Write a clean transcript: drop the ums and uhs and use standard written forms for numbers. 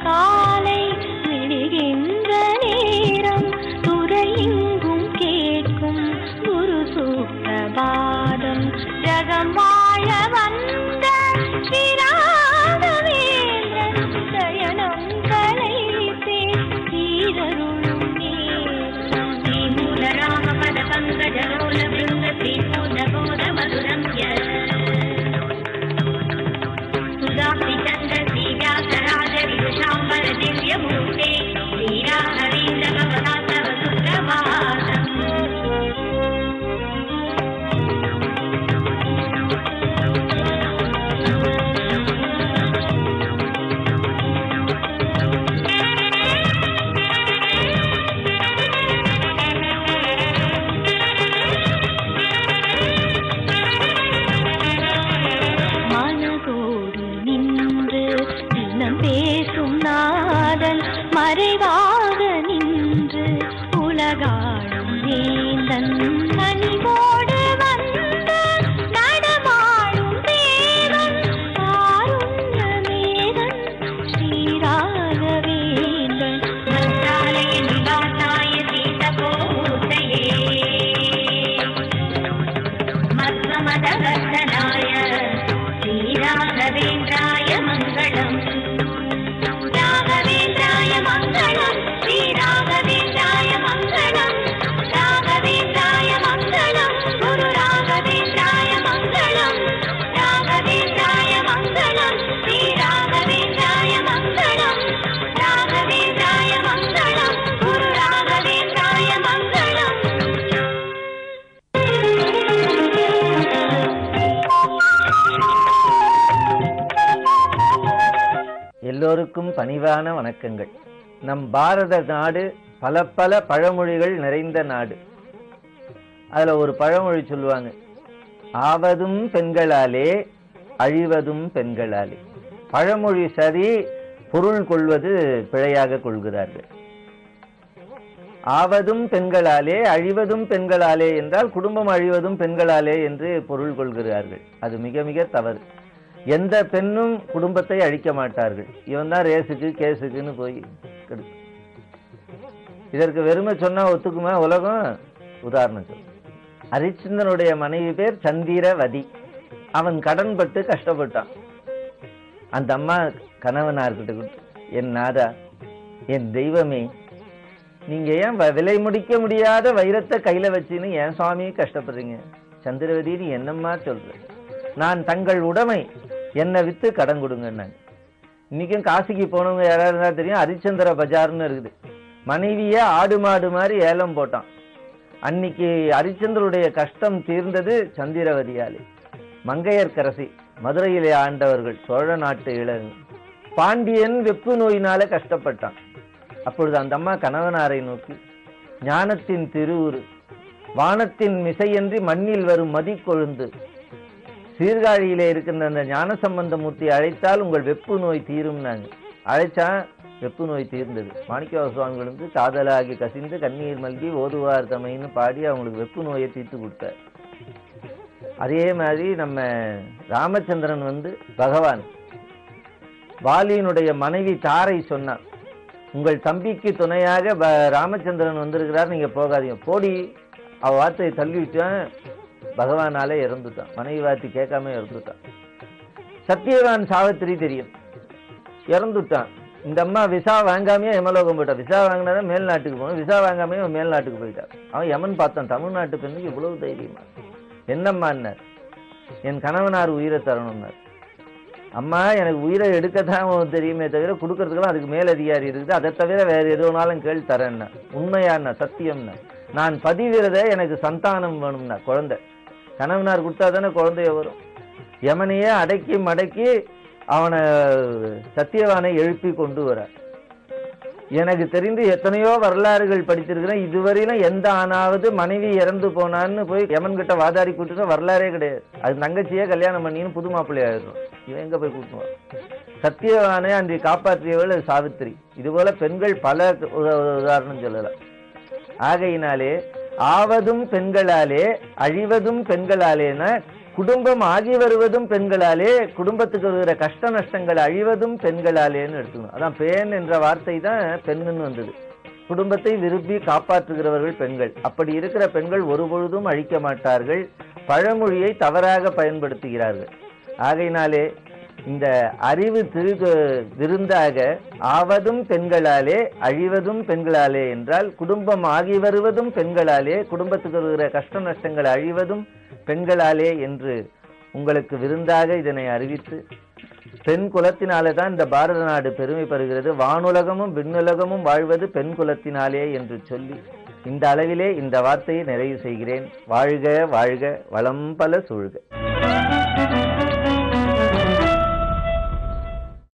காலை விடுகின்ற நேரம் துறையெங்கும் கேட்கும் குரு சுப்ரபாதம். ஜகம் வாழ வந்த ஸ்ரீராகவேந்திரன் சயனம் கலைத்தே சீரருளும் நேரம். ஸ்ரீமூல ராம பத பங்கஜலோல பிருங்க ஸ்ரீபூத போத மதுரம் சுதாப்தி சந்திர ஸ்ரீவியாசராஜ விதுஷாம்பர திவ்ய மூர்த்தே ஸ்ரீராகவேந்திர பவதாசவ சுப்ரபாதம். மறைவாக நின்று உலகாளும் வேந்தன் கனிவோடு வந்த நடமாடும் தேவன் காருண்யமேதன் ஸ்ரீராகவேந்தன். மந்திராலய நிவாசாய சீதபோதையே மத்வமதவர்தனாய ஸ்ரீராகவேந்திராய மங்களம். ராகவேந்திராய மங்களம் ஸ்ரீராகவேந்திராய மங்களம். ராகவேந்திராய மங்களம் குரு ராகவேந்திராய மங்களம். ராகவேந்திராய மங்களம் ஸ்ரீராகவேந்திராய மங்களம். ராகவேந்திராய மங்களம் குரு ராகவேந்திராய மங்களம். எல்லோருக்கும் பணிவான வணக்கங்கள். நம் பாரத நாடு பல பல பழமொழிகள் நிறைந்த நாடு. அதுல ஒரு பழமொழி சொல்லுவாங்க, ஆவதும் பெண்களாலே அழிவதும் பெண்களாலே. பழமொழி சரி, பொருள் கொள்வது பிழையாக கொள்கிறார்கள். ஆவதும் பெண்களாலே அழிவதும் பெண்களாலே என்றால் குடும்பம் அழிவதும் பெண்களாலே என்று பொருள் கொள்கிறார்கள். அது மிக மிக தவறு. எந்த பெண்ணும் குடும்பத்தை அழிக்க மாட்டார்கள். இவன் தான் ரேஸுக்கு கேஸுக்குன்னு போய் கெடுக்கும். இதற்கு வெறுமை சொன்னா ஒத்துக்குமா உலகம்? உதாரணம் சொல். ஹரிச்சந்திரனுடைய மனைவி பேர் சந்திரவதி. அவன் கடன் பட்டு கஷ்டப்பட்டான். அந்த அம்மா கணவனார்கிட்ட கொடுத்து, என் நாதா, என் தெய்வமே, நீங்க ஏன் விலை முடிக்க முடியாத வைரத்தை கையில வச்சுன்னு ஏன் சுவாமி கஷ்டப்படுறீங்க? சந்திரவதி, நீ என்னம்மா சொல்ற? நான் தங்கள் உடைமை, என்னை வித்து கடன் கொடுங்கன்னாங்க. இன்னைக்கும் காசிக்கு போனவங்க யாராவது இருந்தா தெரியும், ஹரிச்சந்திர பஜார்னு இருக்குது. மனைவிய ஆடு மாடு மாதிரி ஏலம் போட்டான். அன்னைக்கு ஹரிச்சந்திரனுடைய கஷ்டம் தீர்ந்தது சந்திரவதியாலே. மங்கையர்க்கரசி மதுரையிலே ஆண்டவர்கள், சோழ நாட்டு இளவன் பாண்டியன் வெப்பு நோயினால கஷ்டப்பட்டான். அப்பொழுது அந்த அம்மா கணவனாரை நோக்கி, ஞானத்தின் திருவுரு, வானத்தின் மிசையன்றி மண்ணில் வரும் மதி கொழுந்து, சீர்காழியிலே இருக்கின்ற அந்த ஞானசம்பந்த மூர்த்தி அழைத்தால் உங்கள் வெப்பு நோய் தீரும். நாங்க அழைச்சா வெப்பு நோய் தீர்ந்தது. மாணிக்கவாசக சுவாமிகள் வந்து காதலாகி கசிந்து கண்ணீர் மல்கி ஓதுவார் தமைன்னு பாடி அவங்களுக்கு வெப்பு நோயை தீர்த்து கொடுத்தார். அதே மாதிரி நம்ம ராமச்சந்திரன் வந்து பகவான் வாலியினுடைய மனைவி தாரை சொன்னான், உங்கள் தம்பிக்கு துணையாக ராமச்சந்திரன் வந்திருக்கிறார், நீங்க போகாதீங்க. போடி அவ வார்த்தையை தள்ளிவிட்டான். பகவானாலே இறந்துட்டான். மனைவி வார்த்தை கேட்காம இறந்துட்டான். சத்தியவான் சாவித்திரி தெரியும், இறந்துட்டான். இந்த அம்மா விசா வாங்காமையே யமலோகம் போயிட்டான். விசா வாங்கினாதான் மேல்நாட்டுக்கு போகணும். விசா வாங்காமே அவன் மேல்நாட்டுக்கு போயிட்டான். அவன் யமன் பார்த்தான், தமிழ்நாட்டு பெண்ணுக்கு இவ்வளவு தைரியமா? என்னம்மான்னார், என் கணவனார் உயிரை தரணும்னார். அம்மா, எனக்கு உயிரை எடுக்கத்தான் தெரியுமே தவிர கொடுக்கறதுக்கெல்லாம் அதுக்கு மேலதிகாரி இருக்குது, அதை தவிர வேற எதுனாலும் கேள்வி தரேன்னா. உண்மையாண்ணா, சத்தியம்னா. நான் பதிவிரத, எனக்கு சந்தானம் வேணும்னா, குழந்தை. கணவனார் கொடுத்தா தானே குழந்தைய வரும். யமனையே அடக்கி மடக்கி அவனை சத்தியவானை எழுப்பி கொண்டு வர. எனக்கு தெரிந்து எத்தனையோ வரலாறுகள் படிச்சிருக்கிறேன். இதுவரையிலும் எந்த ஆணாவது மனைவி இறந்து போனான்னு போய் யமன் கிட்ட வாதாடி கூட்டுற வரலாறே கிடையாது. அது தங்கச்சியே கல்யாணம் பண்ணின்னு புது மாப்பிள்ளை ஆயிடும். இவன் எங்க போய் கூட்டுவான்? சத்தியவானை அன்றை காப்பாற்றியவள் சாவித்திரி. இதுபோல பெண்கள் பல உதாரணம் சொல்லலாம். ஆகையினாலே ஆவதும் பெண்களாலே அழிவதும் பெண்களாலேன குடும்பம் ஆகி வருவதும் பெண்களாலே, குடும்பத்துக்கு வருகிற கஷ்ட நஷ்டங்கள் அழிவதும் பெண்களாலேன்னு எடுத்துக்கணும். அதான் பேன் என்ற வார்த்தை தான் பெண்ணுன்னு வந்தது. குடும்பத்தை விரும்பி காப்பாற்றுகிறவர்கள் பெண்கள். அப்படி இருக்கிற பெண்கள் ஒருபொழுதும் அழிக்க மாட்டார்கள். பழமொழியை தவறாக பயன்படுத்துகிறார்கள். ஆகையினாலே இந்த அறிவு விருந்தாக ஆவதும் பெண்களாலே அழிவதும் பெண்களாலே என்றால், குடும்பம் ஆகி வருவதும் பெண்களாலே, குடும்பத்துக்கு வருகிற கஷ்ட நஷ்டங்கள் அழிவதும் பெண்களாலே என்று உங்களுக்கு விருந்தாக இதனை அறிவித்து, பெண் குலத்தினாலே தான் இந்த பாரத நாடு பெருமை பெறுகிறது, வானுலகமும் விண்ணுலகமும் வாழ்வது பெண் குலத்தினாலே என்று சொல்லி இந்த அளவிலே இந்த வார்த்தையை நிறைவு செய்கிறேன். வாழ்க வாழ்க, வளம் பல சூழ்க.